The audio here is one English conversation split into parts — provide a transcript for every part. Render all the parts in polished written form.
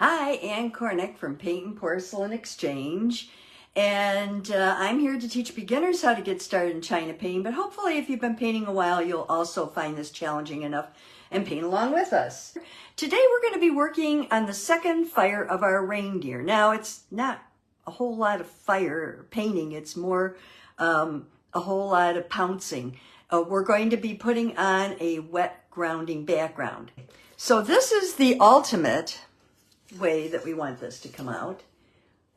Hi, Ann Cornick from Paint and Porcelain Exchange, and I'm here to teach beginners how to get started in China painting, but hopefully if you've been painting a while, you'll also find this challenging enough and paint along with us. Today we're going to be working on the second fire of our reindeer. Now, it's not a whole lot of fire painting, it's more a whole lot of pouncing. We're going to be putting on a wet grounding background. So this is the ultimate way that we want this to come out,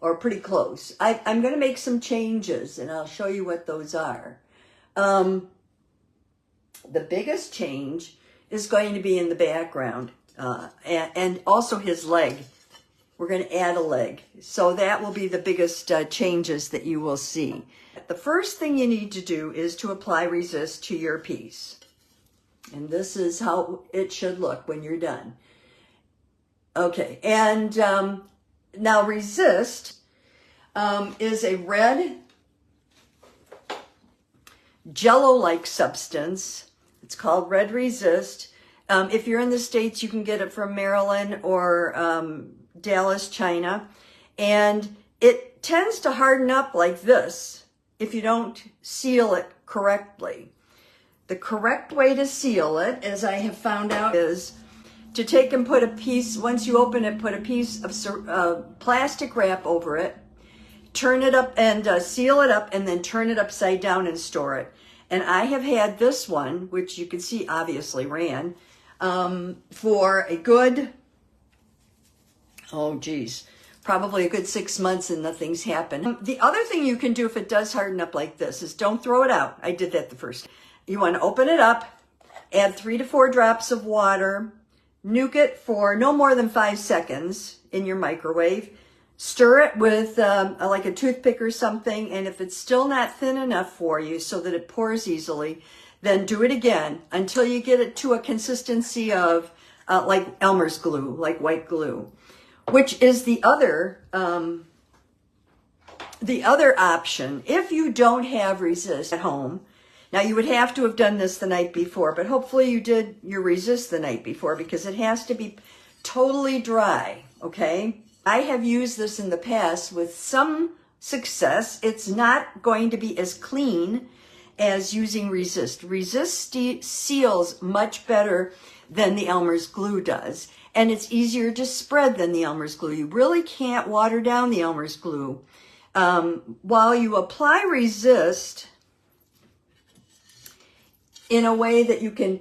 or pretty close. I'm going to make some changes and I'll show you what those are. The biggest change is going to be in the background and also his leg. We're going to add a leg. So that will be the biggest changes that you will see. The first thing you need to do is to apply resist to your piece. And this is how it should look when you're done. Okay, and now resist is a red jello-like substance. It's called red resist. If you're in the States, you can get it from Maryland or Dallas, China. And it tends to harden up like this if you don't seal it correctly. The correct way to seal it, as I have found out, is to take and put a piece, once you open it, put a piece of plastic wrap over it, turn it up and seal it up, and then turn it upside down and store it. And I have had this one, which you can see obviously ran, for a good, probably a good 6 months and nothing's happened. The other thing you can do if it does harden up like this is don't throw it out. I did that the first time. You want to open it up, add 3 to 4 drops of water, nuke it for no more than 5 seconds in your microwave. Stir it with like a toothpick or something, and if it's still not thin enough for you so that it pours easily, then do it again until you get it to a consistency of like Elmer's glue, like white glue, which is the other option. If you don't have resist at home, now, you would have to have done this the night before, but hopefully you did your resist the night before because it has to be totally dry, okay? I have used this in the past with some success. It's not going to be as clean as using resist. Resist seals much better than the Elmer's glue does, and it's easier to spread than the Elmer's glue. You really can't water down the Elmer's glue. While you apply resist in a way that you can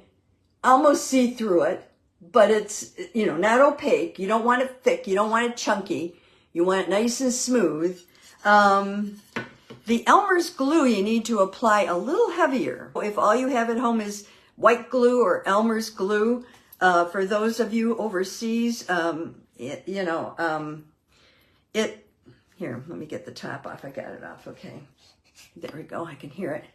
almost see through it, but it's, not opaque. You don't want it thick. You don't want it chunky. You want it nice and smooth. The Elmer's glue you need to apply a little heavier. If all you have at home is white glue or Elmer's glue, for those of you overseas, here, let me get the top off. I got it off. Okay. There we go. I can hear it.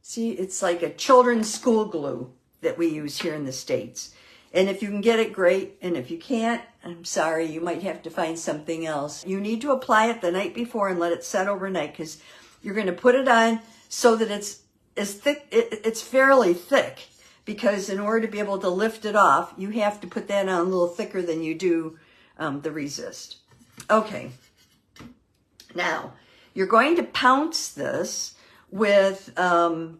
See, it's like a children's school glue that we use here in the States. And if you can get it, great. And if you can't, I'm sorry, you might have to find something else. You need to apply it the night before and let it set overnight because you're going to put it on so that it's as thick, it's fairly thick, because in order to be able to lift it off, you have to put that on a little thicker than you do the resist. Okay. Now, you're going to pounce this with you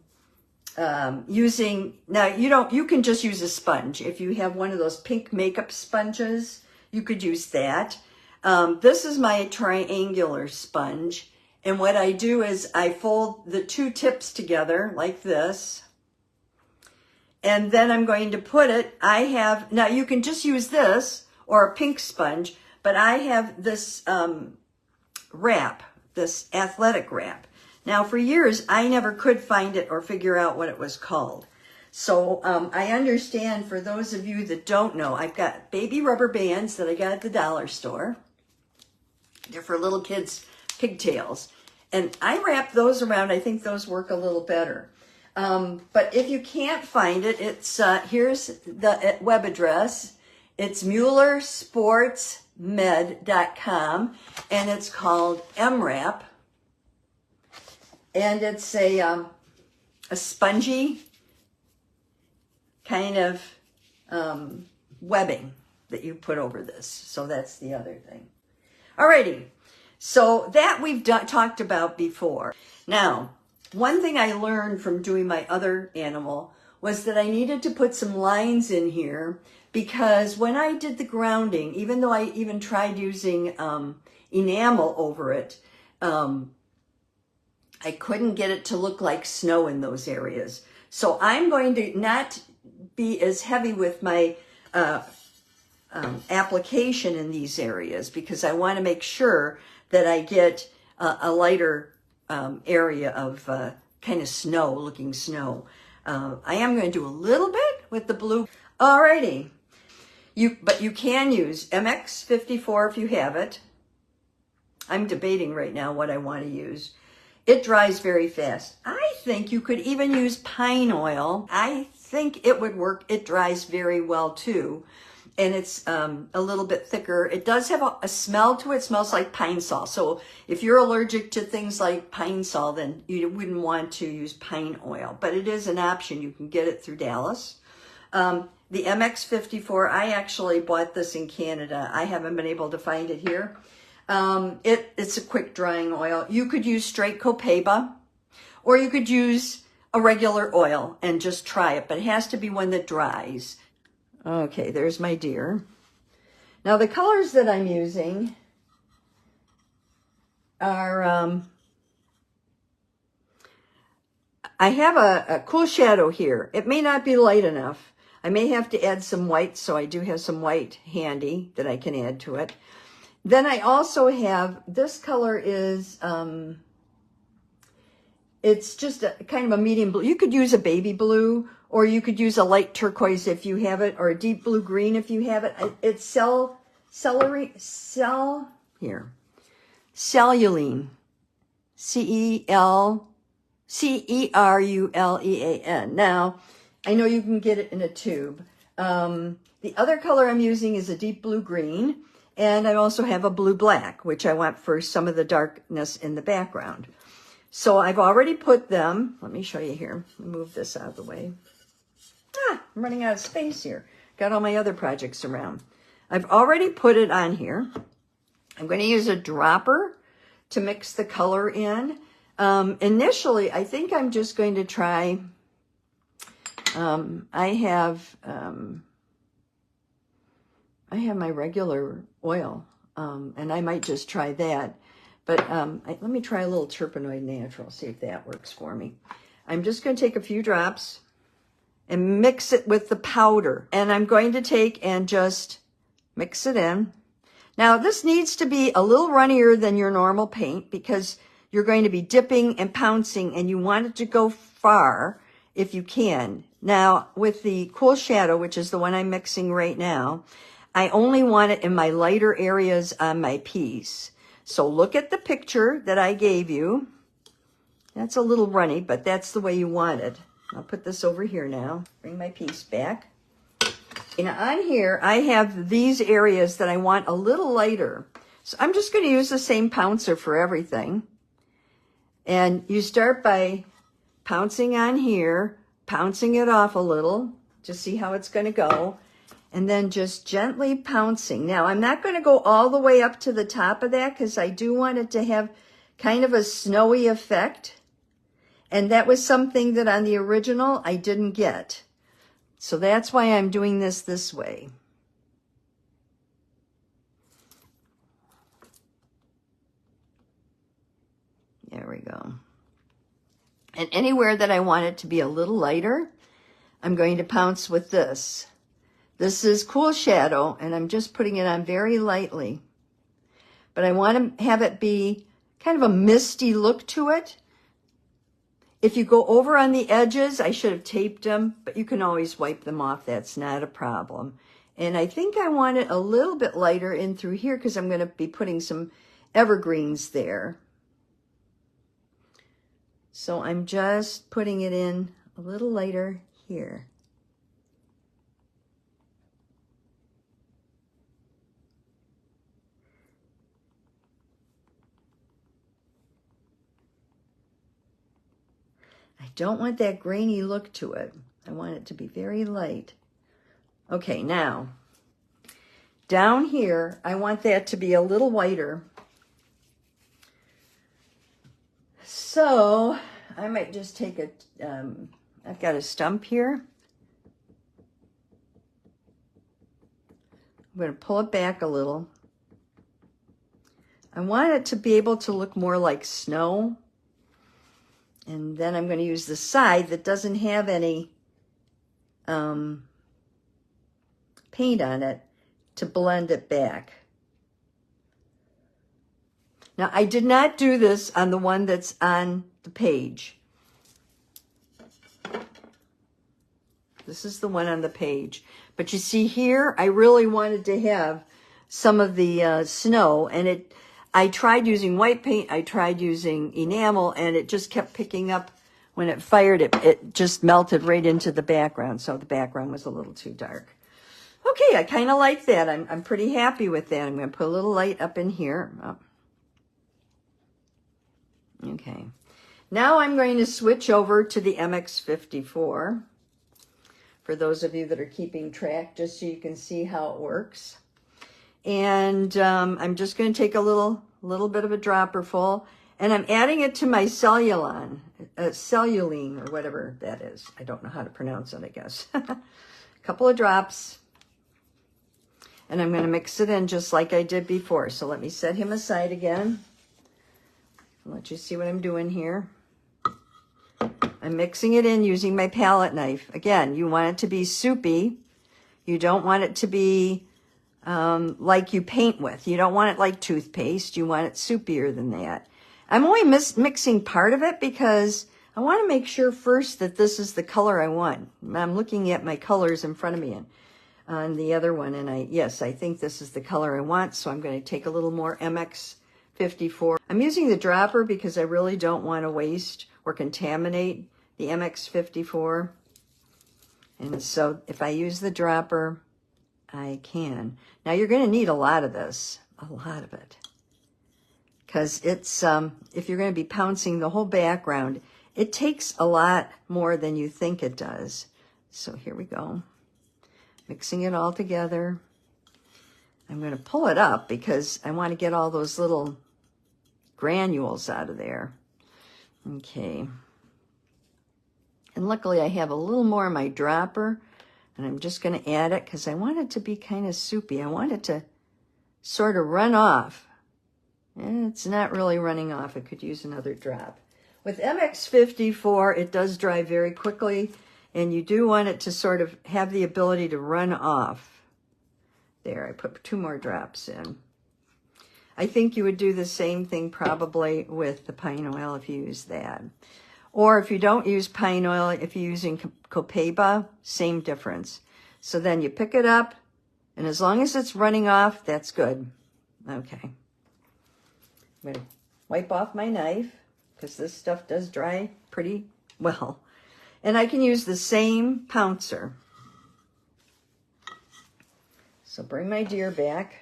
can just use a sponge. If you have one of those pink makeup sponges, you could use that. This is my triangular sponge, and what I do is I fold the 2 tips together like this, and then I'm going to put it, now you can just use this or a pink sponge, but I have this wrap, this athletic wrap. Now, for years, I never could find it or figure out what it was called. So I understand, for those of you that don't know, I've got baby rubber bands that I got at the dollar store. They're for little kids' pigtails. And I wrap those around. I think those work a little better. But if you can't find it, it's here's the web address. It's MuellerSportsMed.com, and it's called MWrap. And it's a spongy kind of webbing. that you put over this. So that's the other thing. Alrighty, so that we've talked about before. Now, one thing I learned from doing my other animal was that I needed to put some lines in here, because when I did the grounding, even though I even tried using enamel over it, I couldn't get it to look like snow in those areas. So I'm going to not be as heavy with my application in these areas, because I want to make sure that I get a lighter area of kind of snow, looking snow. I am going to do a little bit with the blue. Alrighty. But you can use MX54 if you have it. I'm debating right now what I want to use. It dries very fast. I think you could even use pine oil. I think it would work. It dries very well too. And it's a little bit thicker. It does have a smell to it. It smells like pine sol. So if you're allergic to things like pine sol, then you wouldn't want to use pine oil. But it is an option. You can get it through Dallas. The MX54, I actually bought this in Canada. I haven't been able to find it here. It's a quick drying oil. You could use straight copaiba, or you could use a regular oil and just try it, but it has to be one that dries. Okay, there's my deer. Now the colors that I'm using are, I have a cool shadow here. It may not be light enough. I may have to add some white, so I do have some white handy that I can add to it. Then I also have, this color is, it's just a kind of a medium blue. You could use a baby blue, or you could use a light turquoise if you have it, or a deep blue green if you have it. It's cellulean, Cerulean. Now, I know you can get it in a tube. The other color I'm using is a deep blue green, and I also have a blue black, which I want for some of the darkness in the background. So I've already put them. Let me show you here. Move this out of the way. I'm running out of space here. Got all my other projects around. I've already put it on here. I'm going to use a dropper to mix the color in. Initially, I think I'm just going to try, I have my regular oil, and I might just try that. But let me try a little Terpenoid Natural, see if that works for me. I'm just going to take a few drops and mix it with the powder. And I'm going to take and just mix it in. Now, this needs to be a little runnier than your normal paint, because you're going to be dipping and pouncing, and you want it to go far if you can. Now, with the Cool Shadow, which is the one I'm mixing right now, I only want it in my lighter areas on my piece. So look at the picture that I gave you. That's a little runny, but that's the way you want it. I'll put this over here now. Bring my piece back. And on here, I have these areas that I want a little lighter. So I'm just going to use the same pouncer for everything. And you start by pouncing on here, pouncing it off a little, to see how it's going to go. And then just gently pouncing. Now, I'm not going to go all the way up to the top of that, because I do want it to have kind of a snowy effect. And that was something that on the original I didn't get. So that's why I'm doing this way. There we go. And anywhere that I want it to be a little lighter, I'm going to pounce with this. This is Cool Shadow, and I'm just putting it on very lightly. But I want to have it be kind of a misty look to it. If you go over on the edges, I should have taped them, but you can always wipe them off. That's not a problem. And I think I want it a little bit lighter in through here, because I'm going to be putting some evergreens there. So I'm just putting it in a little lighter here. I don't want that grainy look to it. I want it to be very light. Okay, now, down here, I want that to be a little whiter. So I might just take a, I've got a stump here. I'm going to pull it back a little. I want it to be able to look more like snow. And then I'm going to use the side that doesn't have any paint on it to blend it back. Now, I did not do this on the one that's on the page. This is the one on the page. But you see here, I really wanted to have some of the snow, and I tried using white paint, I tried using enamel, and it just kept picking up. When it fired, it just melted right into the background, so the background was a little too dark. Okay, I kind of like that. I'm pretty happy with that. I'm going to put a little light up in here. Oh. Okay. Now I'm going to switch over to the MX54 for those of you that are keeping track, just so you can see how it works. And I'm just going to take a little bit of a dropper full, and I'm adding it to my celluline or whatever that is. I don't know how to pronounce it, I guess. A couple of drops. And I'm going to mix it in just like I did before. So let me set him aside again. I'll let you see what I'm doing here. I'm mixing it in using my palette knife. Again, you want it to be soupy. You don't want it to be like you paint with. You don't want it like toothpaste. You want it soupier than that. I'm only mixing part of it because I want to make sure first that this is the color I want. I'm looking at my colors in front of me on the other one, and yes, I think this is the color I want, so I'm going to take a little more MX54. I'm using the dropper because I really don't want to waste or contaminate the MX54. And so if I use the dropper, I can. Now you're going to need a lot of this, a lot of it. Because it's, if you're going to be pouncing the whole background, it takes a lot more than you think it does. So here we go. Mixing it all together. I'm going to pull it up because I want to get all those little granules out of there. Okay. And luckily I have a little more of my dropper, and I'm just going to add it because I want it to be kind of soupy. I want it to sort of run off. And it's not really running off. I could use another drop. With MX54, it does dry very quickly, and you do want it to sort of have the ability to run off. There, I put 2 more drops in. I think you would do the same thing probably with the pine oil if you use that. Or if you don't use pine oil, if you're using copaiba, same difference. So then you pick it up, and as long as it's running off, that's good. Okay. I'm going to wipe off my knife because this stuff does dry pretty well. And I can use the same pouncer. So bring my deer back.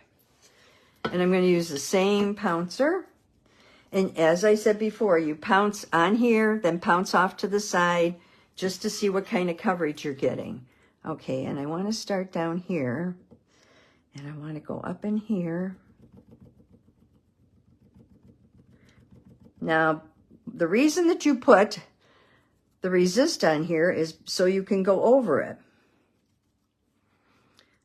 And I'm going to use the same pouncer. And as I said before, you pounce on here, then pounce off to the side just to see what kind of coverage you're getting. Okay, and I want to start down here. And I want to go up in here. Now, the reason that you put the resist on here is so you can go over it.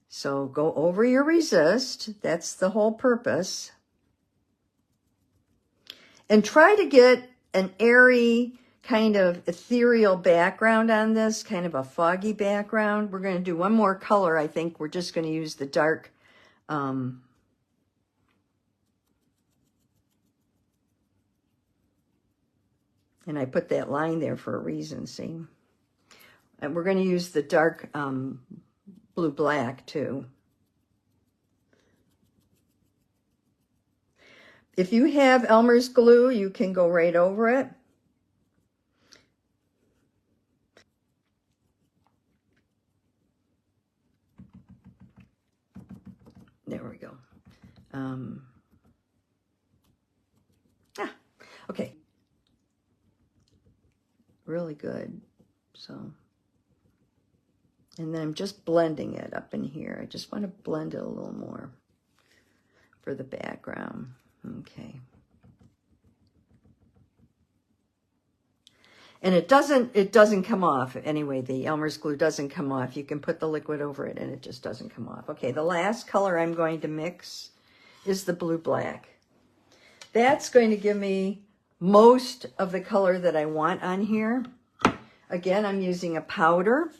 So go over your resist. That's the whole purpose. And try to get an airy, kind of ethereal background on this, kind of a foggy background. We're going to do one more color, I think. We're just going to use the dark and I put that line there for a reason, see? And we're going to use the dark blue-black, too. If you have Elmer's glue, you can go right over it. There we go. Okay. Really good. So And then I'm just blending it up in here. I just want to blend it a little more for the background. Okay. And it doesn't come off. Anyway, the Elmer's glue doesn't come off. You can put the liquid over it and it just doesn't come off. Okay, the last color I'm going to mix is the blue black. That's going to give me most of the color that I want on here. Again, I'm using a powder.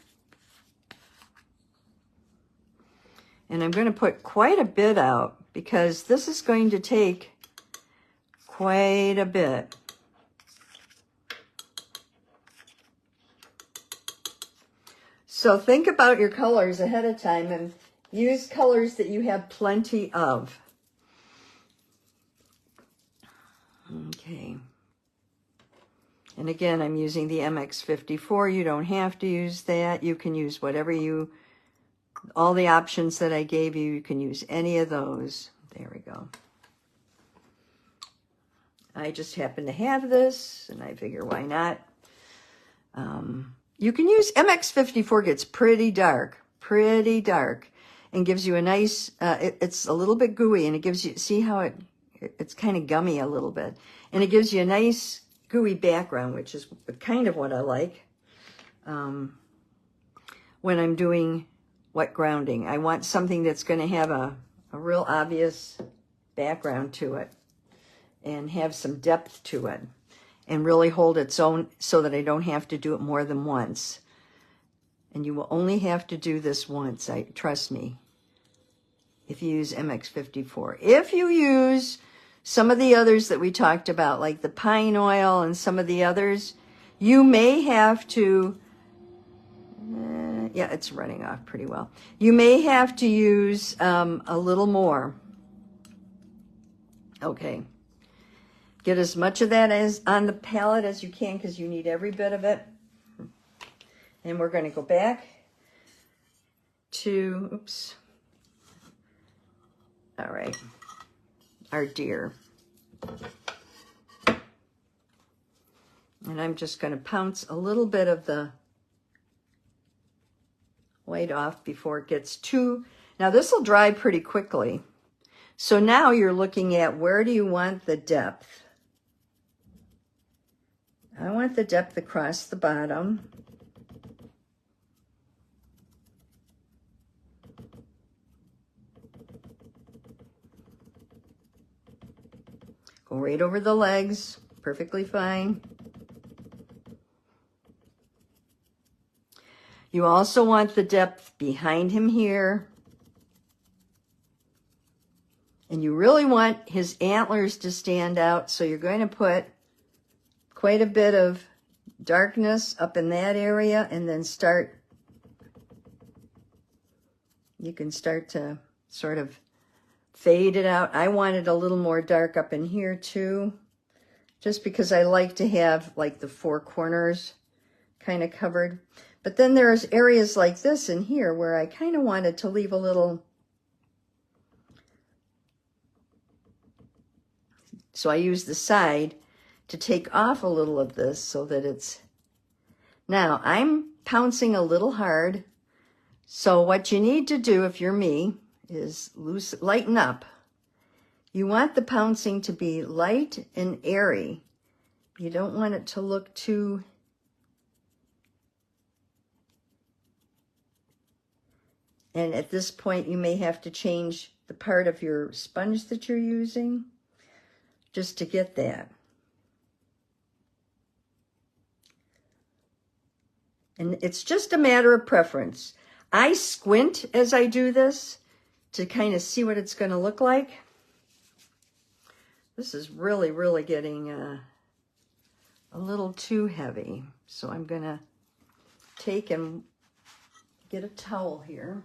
And I'm going to put quite a bit out because this is going to take quite a bit. So think about your colors ahead of time and use colors that you have plenty of. Okay. And again, I'm using the MX54. You don't have to use that. You can use whatever all the options that I gave you, you can use any of those. There we go. I just happen to have this, and I figure why not. You can use MX54, gets pretty dark, and gives you a nice, it's a little bit gooey, and it gives you, see how it's kind of gummy a little bit, and it gives you a nice gooey background, which is kind of what I like when I'm doing wet grounding. I want something that's going to have a real obvious background to it and have some depth to it and really hold its own so that I don't have to do it more than once. And you will only have to do this once, trust me, if you use MX54. If you use some of the others that we talked about, like the pine oil and some of the others, you may have to, yeah, it's running off pretty well. You may have to use a little more. Okay. Get as much of that as on the palette as you can because you need every bit of it. And we're going to go back to, oops. All right. Our deer. And I'm just going to pounce a little bit of the white off before it gets too, now this will dry pretty quickly. So now you're looking at where do you want the depth? I want the depth across the bottom. Go right over the legs, perfectly fine. You also want the depth behind him here. And you really want his antlers to stand out, so you're going to put quite a bit of darkness up in that area and then you can start to sort of fade it out. I wanted a little more dark up in here too, just because I like to have like the four corners kind of covered. But then there's areas like this in here where I kind of wanted to leave a little. So I use the side to take off a little of this so that it's, now I'm pouncing a little hard. So what you need to do if you're me is lighten up. You want the pouncing to be light and airy. You don't want it to look too, and at this point you may have to change the part of your sponge that you're using just to get that. And it's just a matter of preference. I squint as I do this to kind of see what it's going to look like. This is really, really getting a little too heavy. So I'm going to take and get a towel here.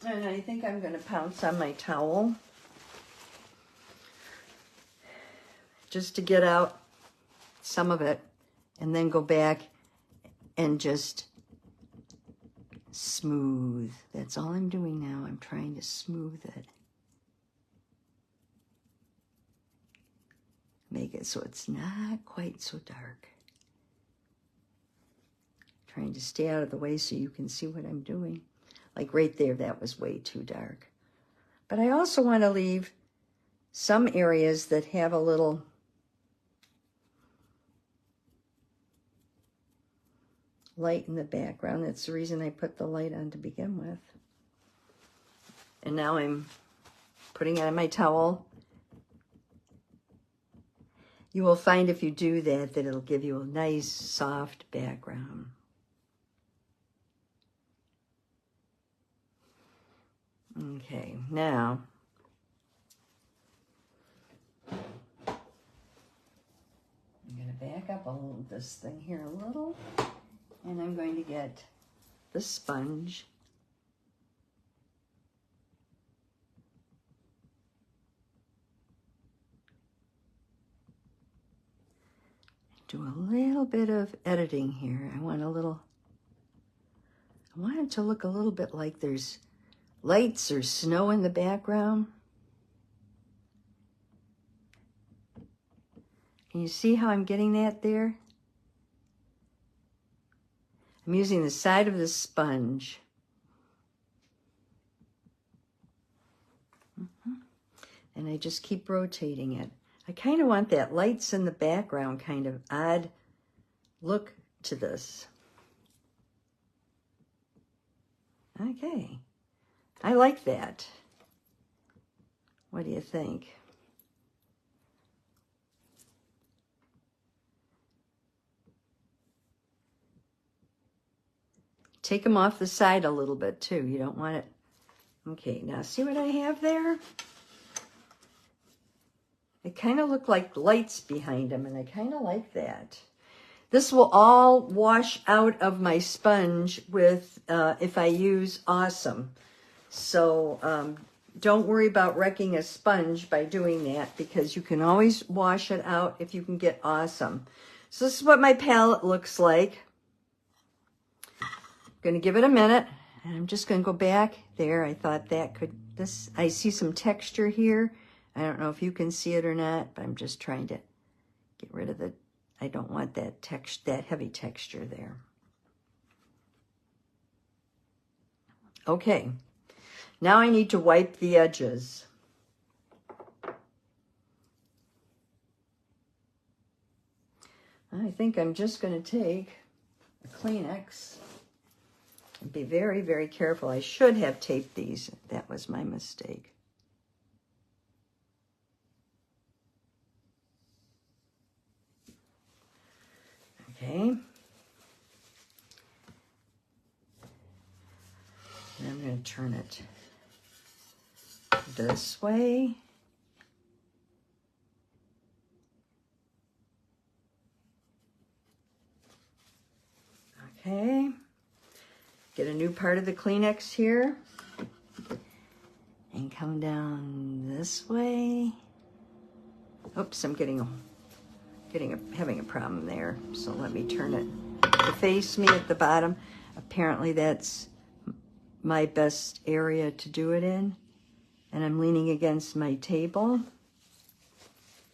And I think I'm going to pounce on my towel just to get out some of it, and then go back and just smooth. That's all I'm doing now. I'm trying to smooth it. Make it so it's not quite so dark. Trying to stay out of the way so you can see what I'm doing. Like right there, that was way too dark. But I also want to leave some areas that have a little light in the background. That's the reason I put the light on to begin with. And now I'm putting on my towel. You will find if you do that, that it'll give you a nice, soft background. Okay, now I'm going to back up this thing here a little, and I'm going to get the sponge. Do a little bit of editing here. I want it to look a little bit like there's lights or snow in the background. Can you see how I'm getting that there? I'm using the side of the sponge. And I just keep rotating it. I kind of want that lights in the background kind of odd look to this. Okay. I like that. What do you think? Take them off the side a little bit too. You don't want it. Okay, now see what I have there? It kind of look like lights behind them, and I kind of like that. This will all wash out of my sponge with if I use Awesome. So don't worry about wrecking a sponge by doing that, because you can always wash it out if you can get Awesome. So this is what my palette looks like. I'm going to give it a minute, and I'm just going to go back there. I thought that could, I see some texture here. I don't know if you can see it or not, but I'm just trying to get rid of I don't want that heavy texture there. Okay, now I need to wipe the edges. I think I'm just going to take a Kleenex and be very, very careful. I should have taped these. That was my mistake. Okay. And I'm going to turn it this way. Okay. Get a new part of the Kleenex here. And come down this way. Oops, I'm having a problem there. So let me turn it to face me at the bottom. Apparently that's my best area to do it in. And I'm leaning against my table.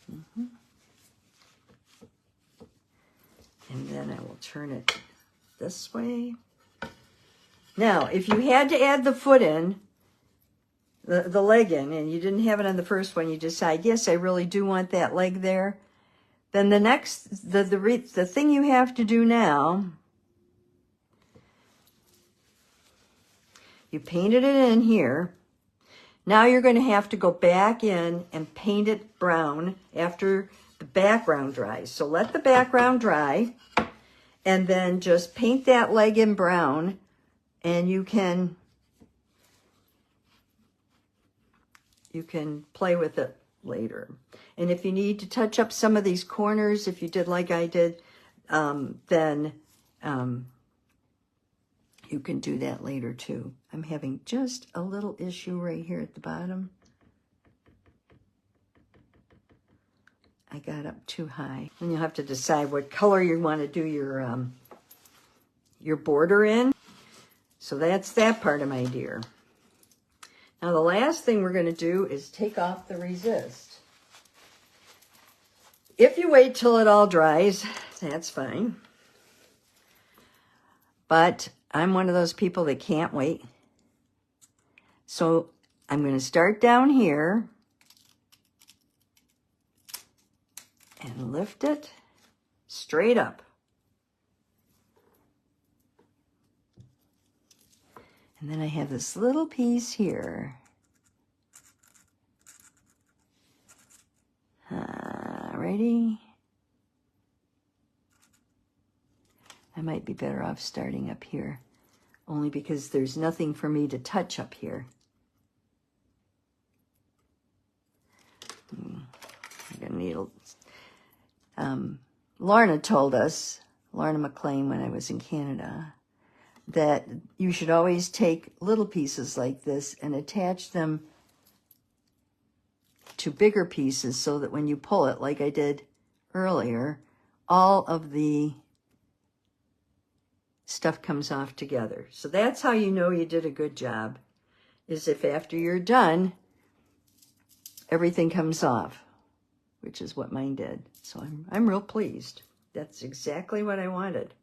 And then I will turn it this way. Now, if you had to add the foot in, the leg in, and you didn't have it on the first one, you decide, yes, I really do want that leg there. Then the next, the thing you have to do now, you painted it in here. Now you're going to have to go back in and paint it brown after the background dries. So let the background dry, and then just paint that leg in brown, and you can play with it later. And if you need to touch up some of these corners, if you did like I did, then you can do that later too. I'm having just a little issue right here at the bottom. I got up too high. And you'll have to decide what color you want to do your border in. So that's that part of my deer. Now the last thing we're going to do is take off the resist. If you wait till it all dries, that's fine. but I'm one of those people that can't wait. So I'm going to start down here and lift it straight up. And then I have this little piece here. Ready? I might be better off starting up here, only because there's nothing for me to touch up here. I'm gonna need Lorna told us, Lorna McLean, when I was in Canada, that you should always take little pieces like this and attach them to bigger pieces so that when you pull it, like I did earlier, all of the stuff comes off together. So that's how you know you did a good job, is if after you're done, everything comes off, which is what mine did. So I'm real pleased. That's exactly what I wanted.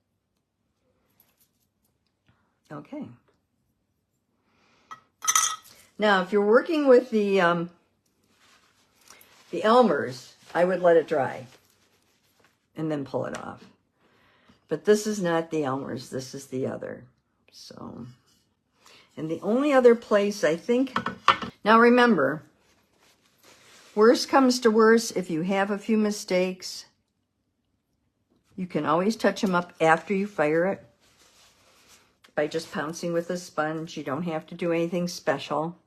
Okay. Now, if you're working with the Elmers, I would let it dry and then pull it off. But this is not the Elmers, this is the other. So, and the only other place I think, now remember, worst comes to worst, if you have a few mistakes, you can always touch them up after you fire it by just pouncing with a sponge. You don't have to do anything special.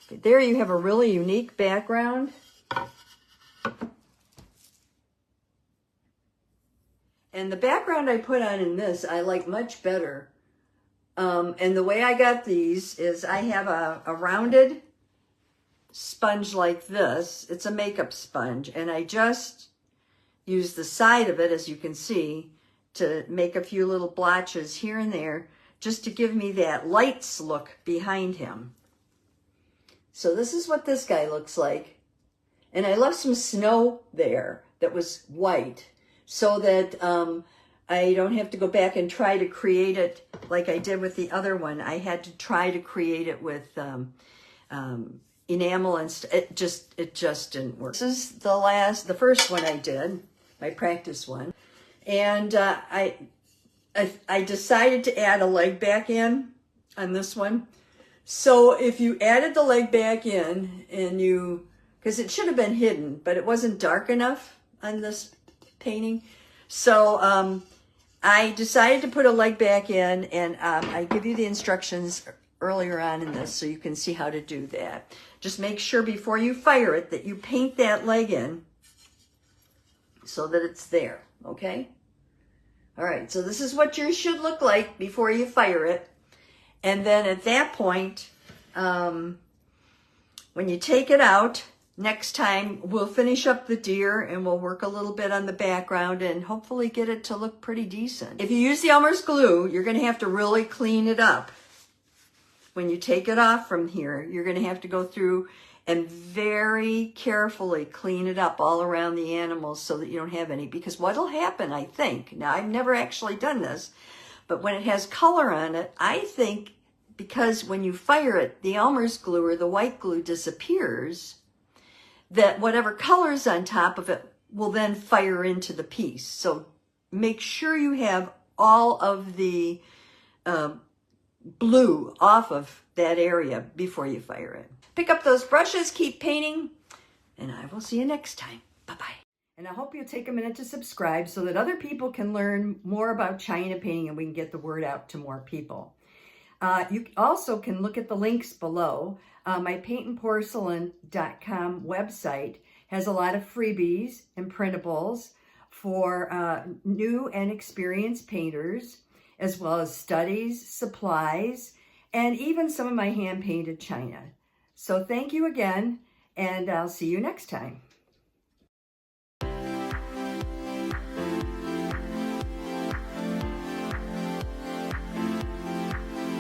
But there you have a really unique background. And the background I put on in this, I like much better. And the way I got these is I have a rounded sponge like this. It's a makeup sponge. And I just use the side of it, as you can see, to make a few little blotches here and there, just to give me that lights look behind him. So this is what this guy looks like. And I left some snow there that was white, so that I don't have to go back and try to create it like I did with the other one. I had to try to create it with enamel and it just didn't work. This is the first one I did, my practice one, and I decided to add a leg back in on this one. So if you added the leg back in and because it should have been hidden, but it wasn't dark enough on this painting. So I decided to put a leg back in, and I give you the instructions earlier on in this so you can see how to do that. Just make sure before you fire it that you paint that leg in so that it's there, okay? All right, so this is what yours should look like before you fire it. And then at that point, when you take it out, next time we'll finish up the deer and we'll work a little bit on the background and hopefully get it to look pretty decent. If you use the Elmer's glue, you're going to have to really clean it up. When you take it off from here, you're going to have to go through and very carefully clean it up all around the animals so that you don't have any. Because what'll happen, I think, now I've never actually done this, but when it has color on it, I think because when you fire it, the Elmer's glue or the white glue disappears, that whatever color's on top of it will then fire into the piece. So make sure you have all of the blue off of that area before you fire it. Pick up those brushes, keep painting, and I will see you next time. Bye-bye. And I hope you'll take a minute to subscribe so that other people can learn more about China painting and we can get the word out to more people. You also can look at the links below. My Paintnporcelain.com website has a lot of freebies and printables for new and experienced painters, as well as studies, supplies, and even some of my hand-painted china. So thank you again, and I'll see you next time.